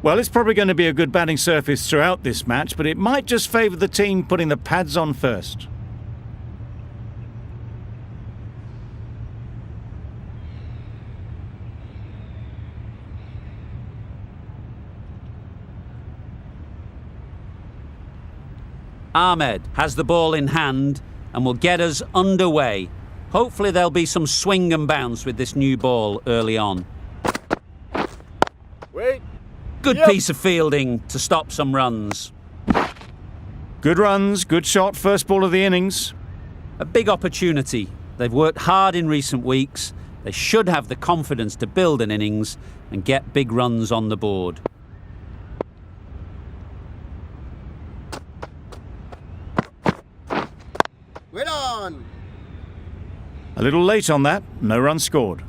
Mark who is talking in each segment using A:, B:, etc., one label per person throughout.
A: Well, it's probably going to be a good batting surface throughout this match, but it might just favour the team putting the pads on first.
B: Ahmed has the ball in hand and will get us underway. Hopefully there'll be some swing and bounce with this new ball early on.
C: Wait.
B: Good piece of fielding to stop some runs.
A: Good runs, good shot, first ball of the innings.
B: A big opportunity. They've worked hard in recent weeks. They should have the confidence to build an innings and get big runs on the board.
C: Wait on.
A: A little late on that, no run scored.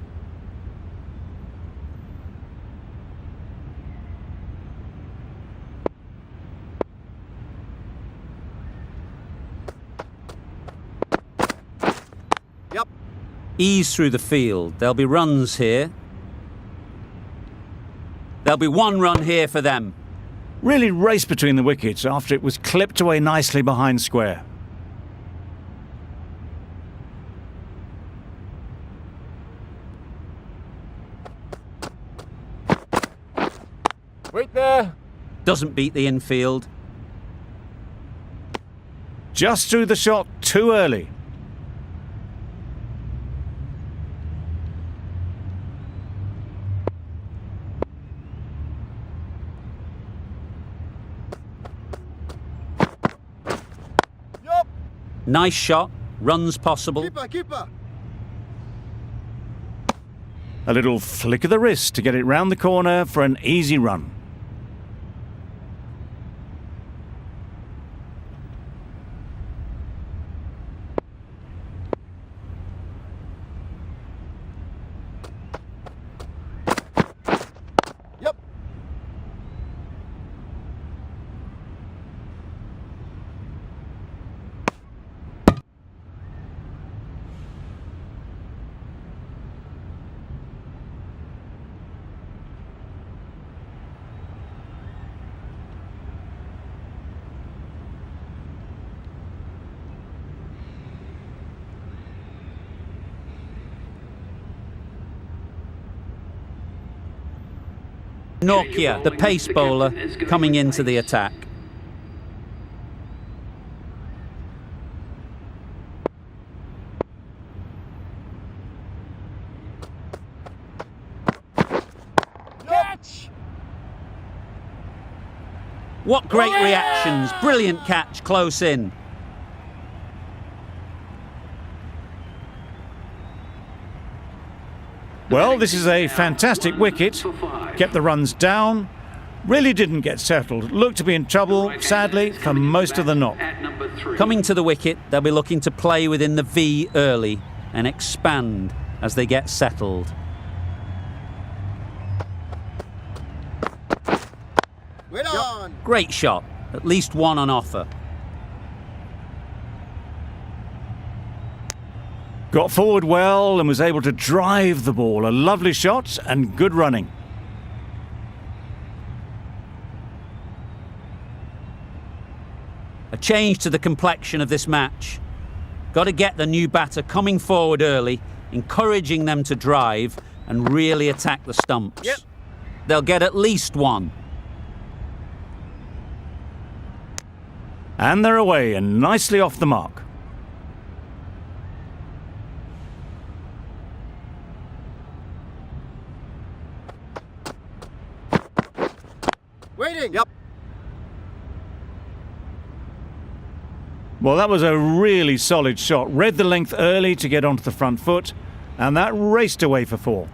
C: Yep.
B: Ease through the field. There'll be runs here. There'll be one run here for them.
A: Really raced between the wickets after it was clipped away nicely behind square.
C: Wait there.
B: Doesn't beat the infield.
A: Just threw the shot too early.
C: Yup.
B: Nice shot. Runs possible.
C: Keeper.
A: A little flick of the wrist to get it round the corner for an easy run.
C: Yep.
B: Nokia, the pace bowler, coming into the attack.
C: Catch.
B: What great reactions. Brilliant catch, close in.
A: Well, this is a fantastic wicket. Kept the runs down. Really didn't get settled. Looked to be in trouble, sadly, for most of the knock.
B: Coming to the wicket, they'll be looking to play within the V early and expand as they get settled.
C: Wait on.
B: Great shot. At least one on offer.
A: Got forward well and was able to drive the ball. A lovely shot and good running.
B: A change to the complexion of this match. Got to get the new batter coming forward early, encouraging them to drive and really attack the stumps.
C: Yep.
B: They'll get at least one.
A: And they're away and nicely off the mark.
C: Waiting. Yep.
A: Well, that was a really solid shot. Read the length early to get onto the front foot, and that raced away for 4.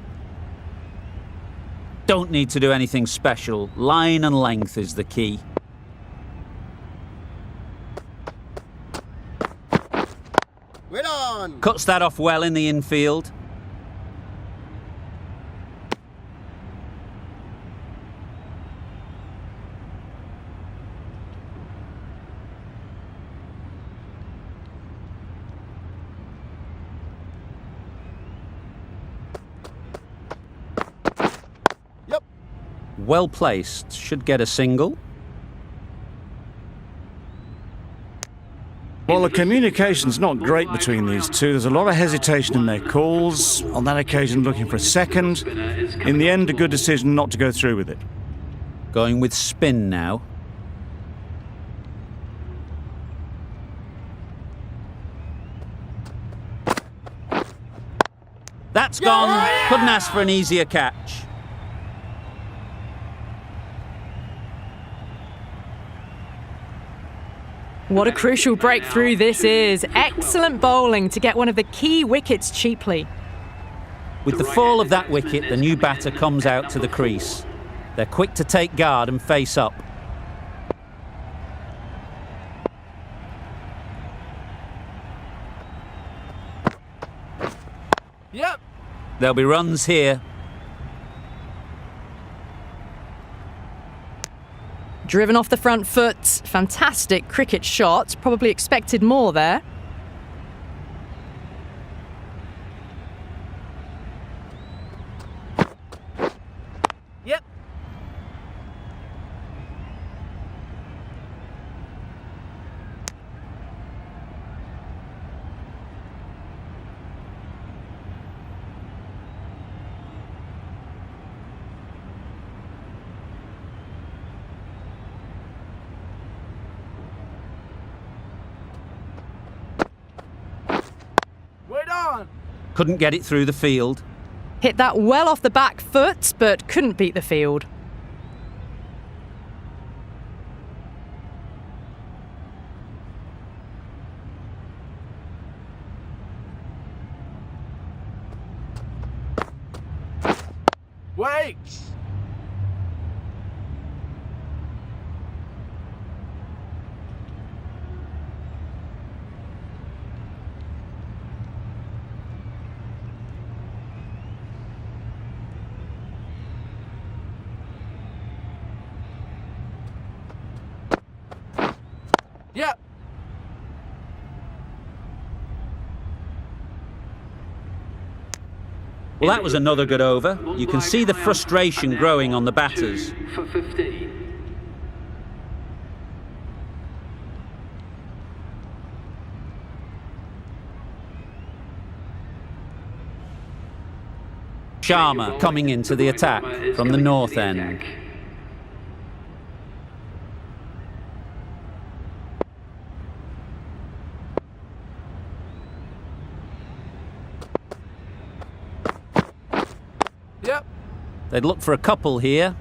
B: Don't need to do anything special. Line and length is the key.
C: Wait on.
B: Cuts that off well in the infield. Well placed. Should get a single.
A: Well, the communication's not great between these two. There's a lot of hesitation in their calls. On that occasion, looking for a second. In the end, a good decision not to go through with it.
B: Going with spin now. That's gone. Couldn't ask for an easier catch.
D: What a crucial breakthrough this is. Excellent bowling to get one of the key wickets cheaply.
B: With the fall of that wicket, the new batter comes out to the crease. They're quick to take guard and face up.
C: Yep.
B: There'll be runs here.
D: Driven off the front foot. Fantastic cricket shot. Probably expected more there.
C: Yep. Wait on.
B: Couldn't get it through the field.
D: Hit that well off the back foot, but couldn't beat the field.
C: Wait. Yep.
B: Well, that was another good over. You can see the frustration growing on the batters.
E: For 15.
B: Sharma coming into the attack from the north end.
C: Yep.
B: They'd look for a couple here.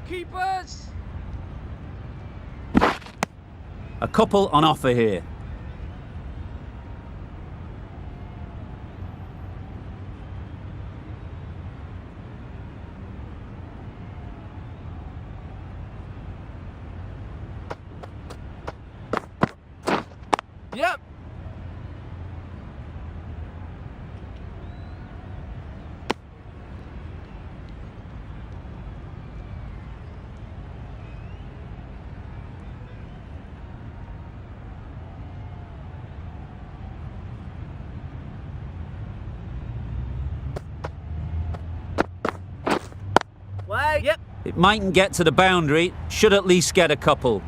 C: Keepers.
B: A couple on offer here.
C: Yep. Wait. Yep.
B: It mightn't get to the boundary, should at least get a couple.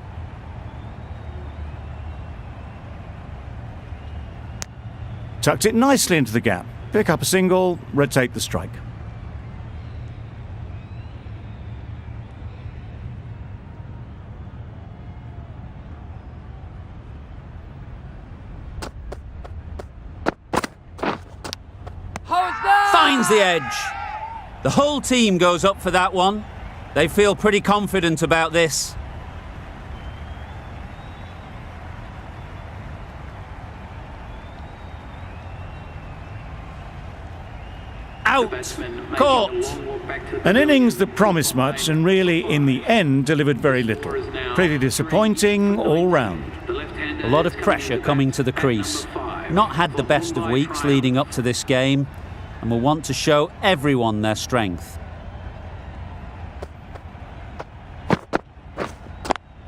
A: Tucked it nicely into the gap. Pick up a single, rotate the strike.
B: Finds the edge. The whole team goes up for that one. They feel pretty confident about this. Out. Caught.
A: An innings that promised much and really, in the end, delivered very little. Pretty disappointing all round.
B: A lot of pressure coming to the crease. Not had the best of weeks leading up to this game, and will want to show everyone their strength.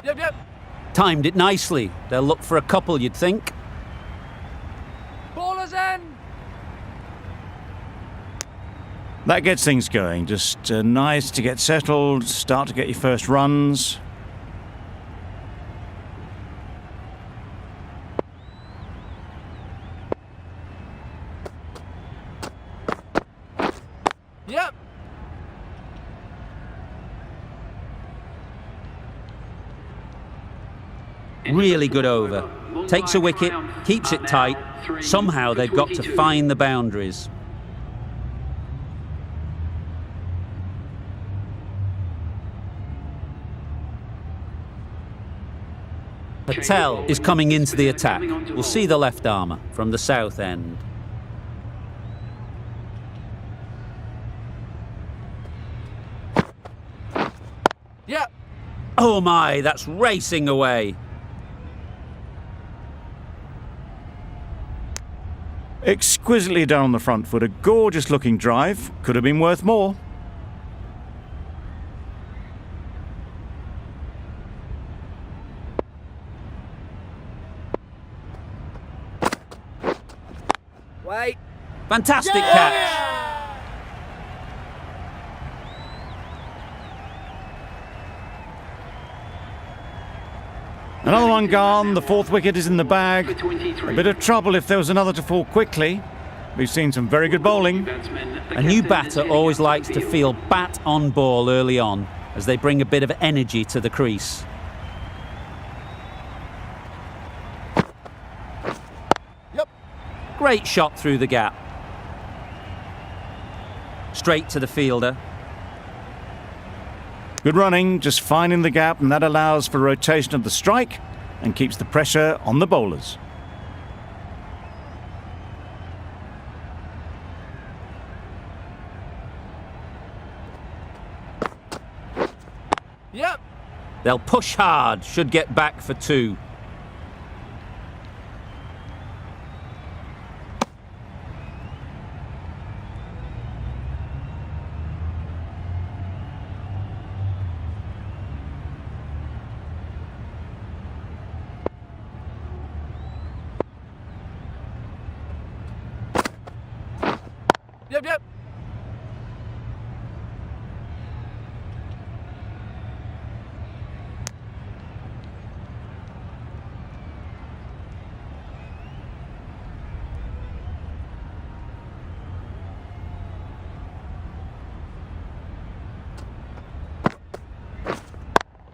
C: Yep, yep.
B: Timed it nicely. They'll look for a couple, you'd think.
C: Ballers in.
A: That gets things going. Just nice to get settled, start to get your first runs.
C: Yep.
B: Really good over. Takes a wicket, keeps it tight. Somehow they've got to find the boundaries. Patel is coming into the attack. We'll see the left armour from the south end.
C: Yep.
B: Oh my, that's racing away.
A: Exquisitely done on the front foot. A gorgeous looking drive. Could have been worth more.
C: Wait.
B: Fantastic catch.
A: Another one gone. The fourth wicket is in the bag. A bit of trouble if there was another to fall quickly. We've seen some very good bowling.
B: A new batter always likes to feel bat on ball early on as they bring a bit of energy to the crease.
C: Yep.
B: Great shot through the gap. Straight to the fielder.
A: Good running, just finding the gap, and that allows for rotation of the strike and keeps the pressure on the bowlers.
C: Yep.
B: They'll push hard, should get back for 2.
C: Yep, yep.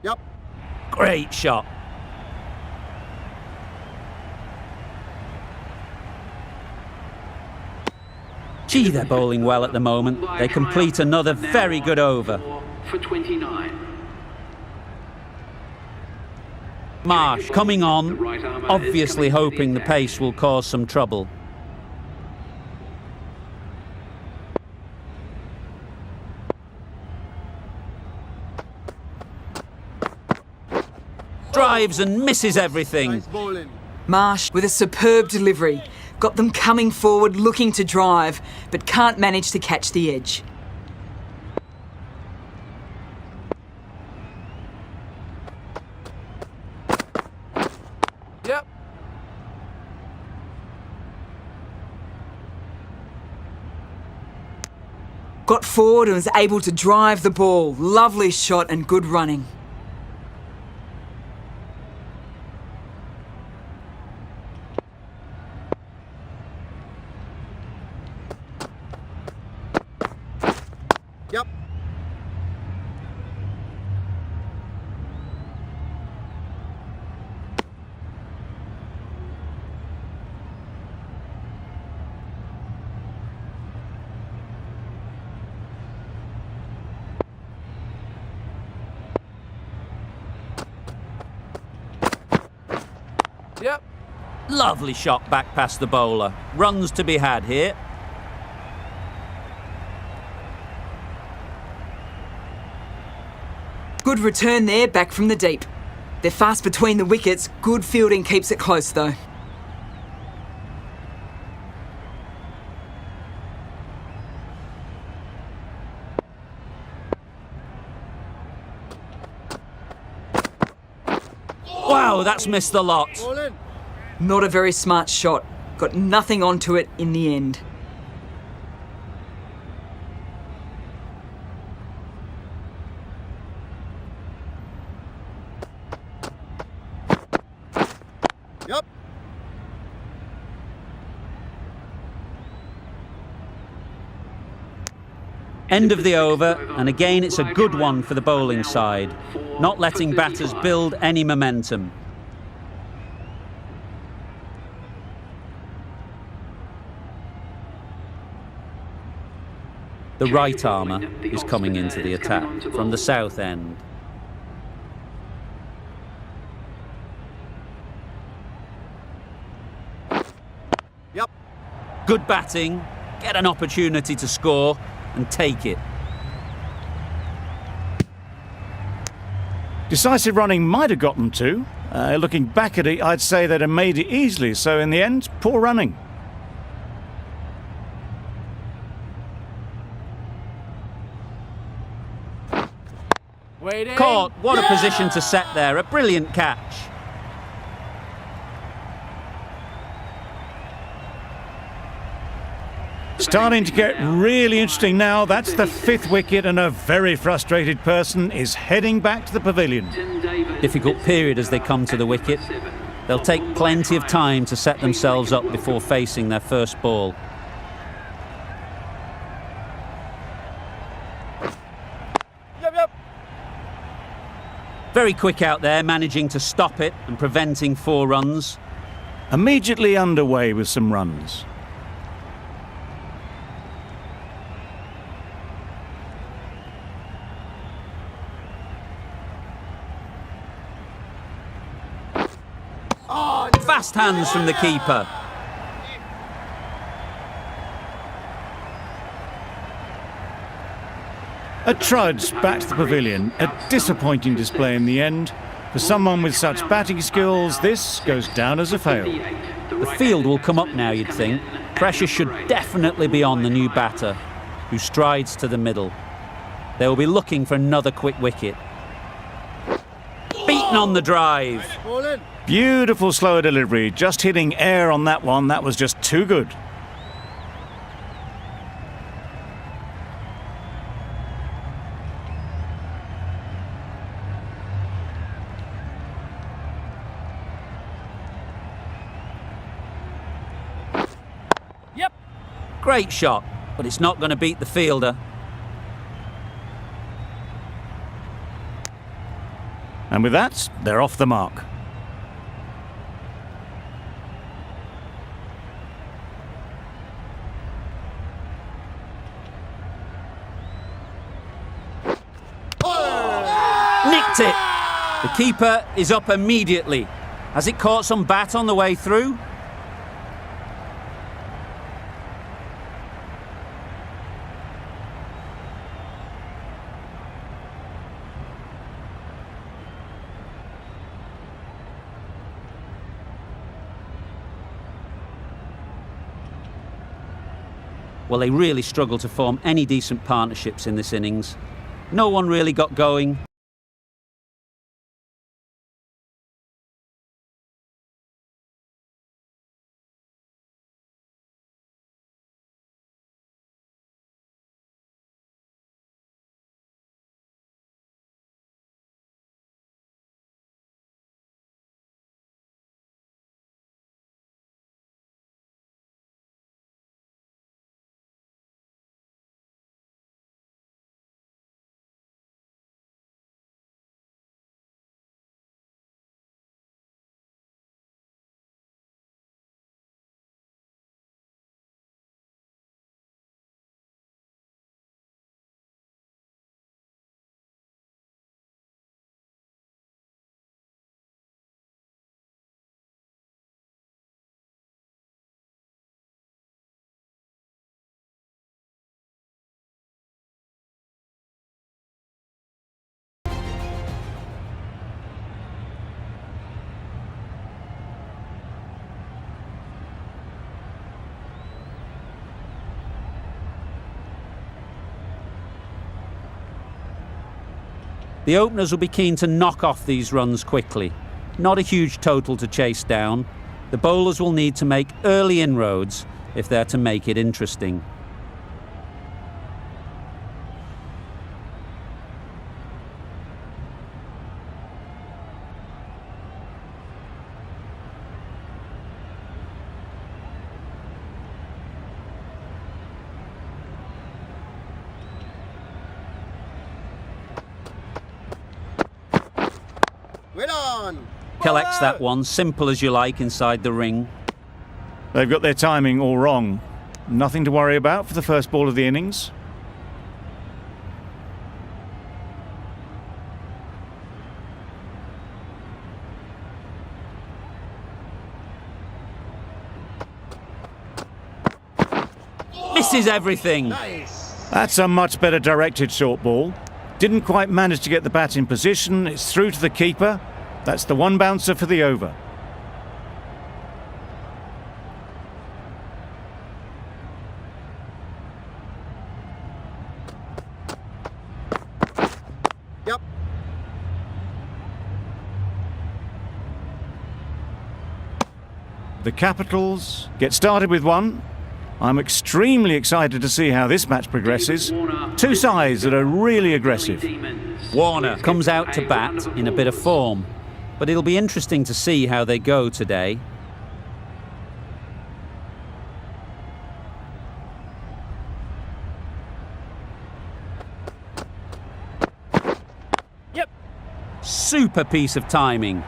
E: Yep.
B: Great shot. Gee, they're bowling well at the moment. They complete another very good over.
F: For 29.
B: Marsh coming on, obviously hoping the pace will cause some trouble. Drives and misses everything.
E: Nice bowling.
G: Marsh with a superb delivery. Got them coming forward looking to drive, but can't manage to catch the edge.
C: Yep.
G: Got forward and was able to drive the ball. Lovely shot and good running.
E: Yep.
C: Yep.
B: Lovely shot back past the bowler. Runs to be had here.
G: Good return there, back from the deep. They're fast between the wickets. Good fielding keeps it close though.
B: Wow, that's missed the lot.
E: Bowling.
G: Not a very smart shot. Got nothing onto it in the end.
B: End of the over, and again it's a good one for the bowling side, not letting batters build any momentum. The right armour is coming into the attack from the south end.
E: Yep.
B: Good batting, get an opportunity to score and take it.
A: Decisive running might have got them to. Looking back at it, I'd say they'd have made it easily, so in the end, poor running.
C: Waiting.
B: Caught, what a position to set there, a brilliant catch.
A: Starting to get really interesting now. That's the 5th wicket, and a very frustrated person is heading back to the pavilion.
B: Difficult period as they come to the wicket. They'll take plenty of time to set themselves up before facing their first ball.
C: Yep.
B: Very quick out there, managing to stop it and preventing 4 runs.
A: Immediately underway with some runs.
B: Fast hands from the keeper.
A: A trudge back to the pavilion. A disappointing display in the end. For someone with such batting skills, this goes down as a fail.
B: The field will come up now, you'd think. Pressure should definitely be on the new batter, who strides to the middle. They will be looking for another quick wicket. Beaten on the drive.
E: Ball in.
A: Beautiful slower delivery. Just hitting air on that one. That was just too good.
C: Yep.
B: Great shot, but it's not going to beat the fielder.
A: And with that, they're off the mark.
B: Nicked it! The keeper is up immediately. Has it caught some bat on the way through? Well, they really struggled to form any decent partnerships in this innings. No one really got going. The openers will be keen to knock off these runs quickly. Not a huge total to chase down. The bowlers will need to make early inroads if they're to make it interesting.
E: Wait on.
B: Collects that one, simple as you like, inside the ring.
A: They've got their timing all wrong. Nothing to worry about for the first ball of the innings.
B: Misses everything.
E: Nice.
A: That's a much better directed short ball. Didn't quite manage to get the bat in position. It's through to the keeper. That's the one bouncer for the over.
E: Yep.
A: The Capitals get started with one. I'm extremely excited to see how this match progresses. Two sides that are really aggressive.
B: Warner comes out to bat in a bit of form, but it'll be interesting to see how they go today.
C: Yep.
B: Super piece of timing.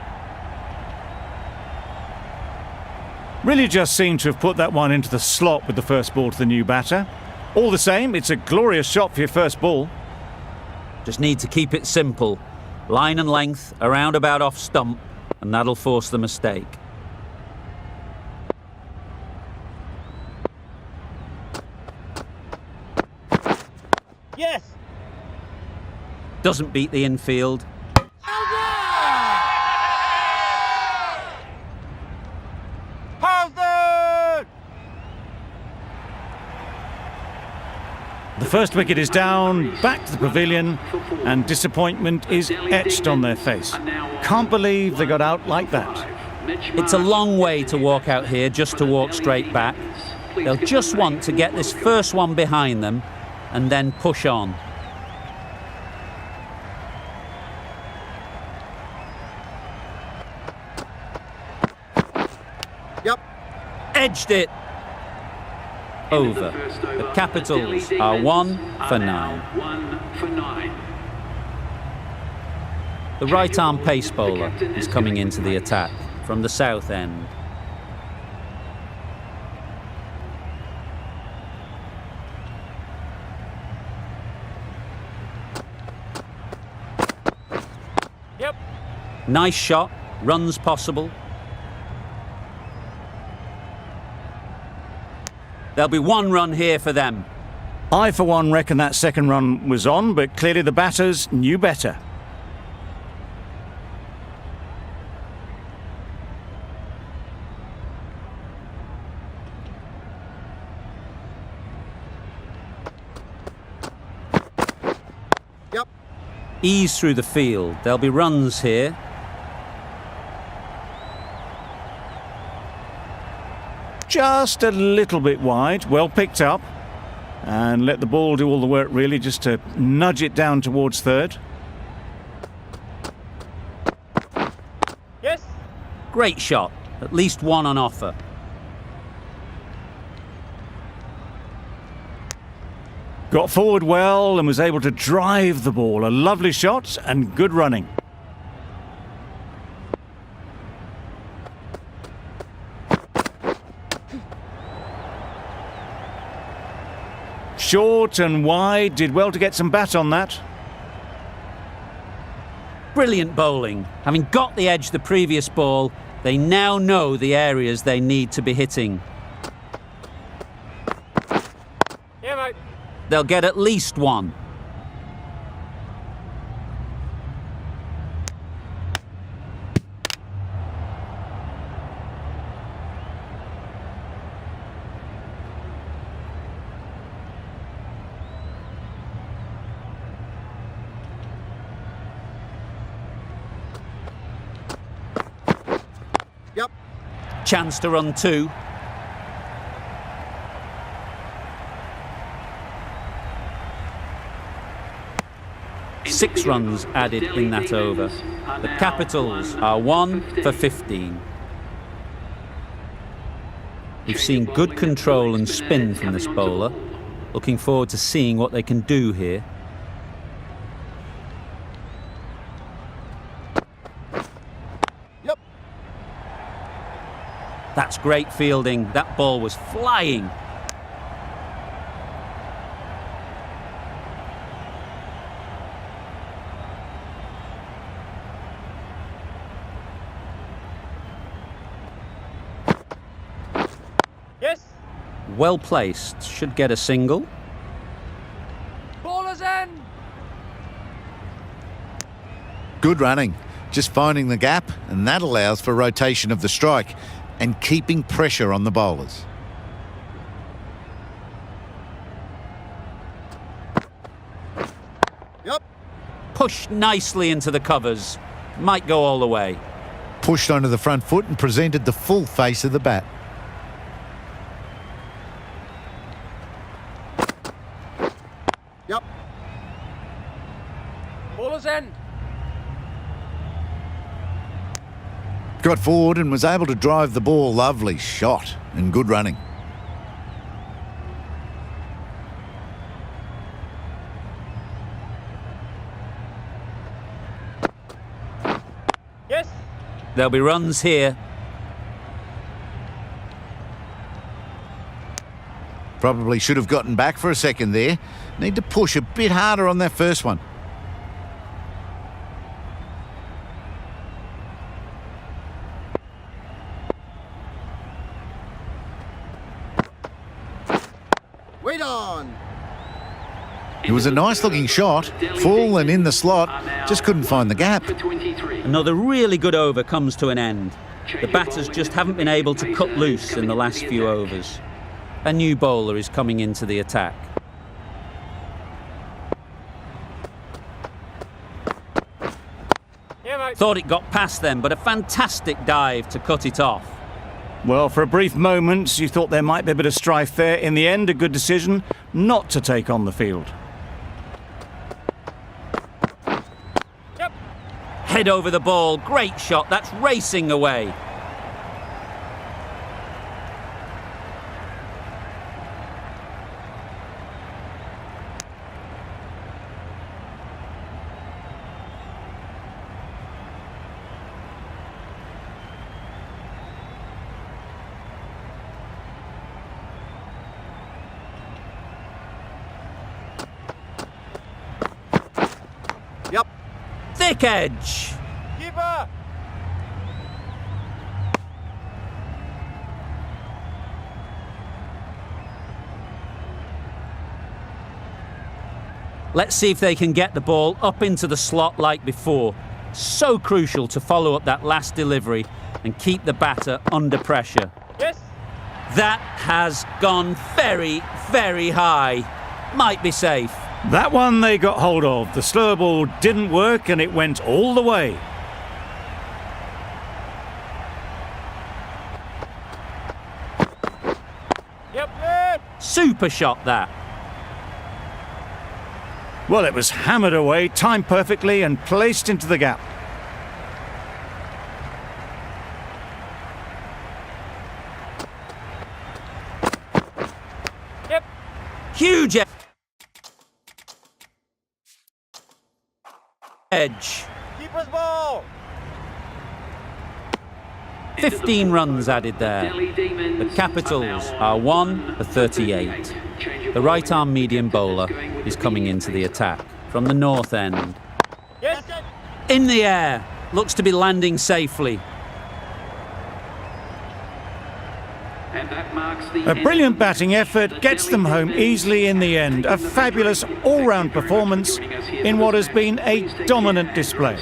A: Really just seemed to have put that one into the slot with the first ball to the new batter. All the same, it's a glorious shot for your first ball.
B: Just need to keep it simple. Line and length, around about off stump, and that'll force the mistake.
C: Yes.
B: Doesn't beat the infield.
A: The first wicket is down, back to the pavilion, and disappointment is etched on their face. Can't believe they got out like that.
B: It's a long way to walk out here just to walk straight back. They'll just want to get this first one behind them and then push on.
E: Yep.
B: Edged it. Over. The Capitals are 1 for 9. The right-arm pace bowler is coming into the attack from the south end.
C: Yep.
B: Nice shot, runs possible. There'll be one run here for them.
A: I, for one, reckon that second run was on, but clearly the batters knew better.
E: Yep.
B: Ease through the field. There'll be runs here.
A: Just a little bit wide, well picked up. And let the ball do all the work, really, just to nudge it down towards third.
C: Yes.
B: Great shot. At least one on offer.
A: Got forward well and was able to drive the ball. A lovely shot and good running. Short and wide, did well to get some bat on that.
B: Brilliant bowling. Having got the edge the previous ball, they now know the areas they need to be hitting.
C: Yeah, mate.
B: They'll get at least one.
E: Yep.
B: Chance to run two. Six runs added in that over. The Capitals are 1 for 15. We've seen good control and spin from this bowler. Looking forward to seeing what they can do here. great fielding. That ball was flying.
C: Yes.
B: Well placed. Should get a single.
C: Ball is in.
F: Good running. Just finding the gap, and that allows for rotation of the strike and keeping pressure on the bowlers.
E: Yep.
B: Pushed nicely into the covers. Might go all the way.
F: Pushed onto the front foot and presented the full face of the bat.
E: Yep.
C: Ball is in.
F: Got forward and was able to drive the ball. Lovely shot and good running.
C: Yes.
B: There'll be runs here.
F: Probably should have gotten back for a second there. Need to push a bit harder on that first one.
E: Wait on.
F: It was a nice looking shot, full and in the slot, just couldn't find the gap.
B: Another really good over comes to an end. The batters just haven't been able to cut loose in the last few overs. A new bowler is coming into the attack.
C: Yeah, mate.
B: Thought it got past them, but a fantastic dive to cut it off.
A: Well, for a brief moment, you thought there might be a bit of strife there. In the end, a good decision not to take on the field.
C: Yep.
B: Head over the ball. Great shot. That's racing away.
E: Yep.
B: Thick edge.
C: Keeper.
B: Let's see if they can get the ball up into the slot like before. So crucial to follow up that last delivery and keep the batter under pressure.
C: Yes.
B: That has gone very, very high. Might be safe.
A: That one they got hold of. The slower ball didn't work and it went all the way.
C: Yep. Good.
B: Super shot that.
A: Well, it was hammered away, timed perfectly and placed into the gap.
C: Yep.
B: Huge edge.
C: Keeper's ball.
B: 15 runs added there. The Capitals are 1 for 38. The right-arm medium bowler is coming into the attack from the north end.
C: Yes.
B: In the air. Looks to be landing safely.
A: A brilliant batting effort gets them home easily in the end. A fabulous all-round performance in what has been a dominant display.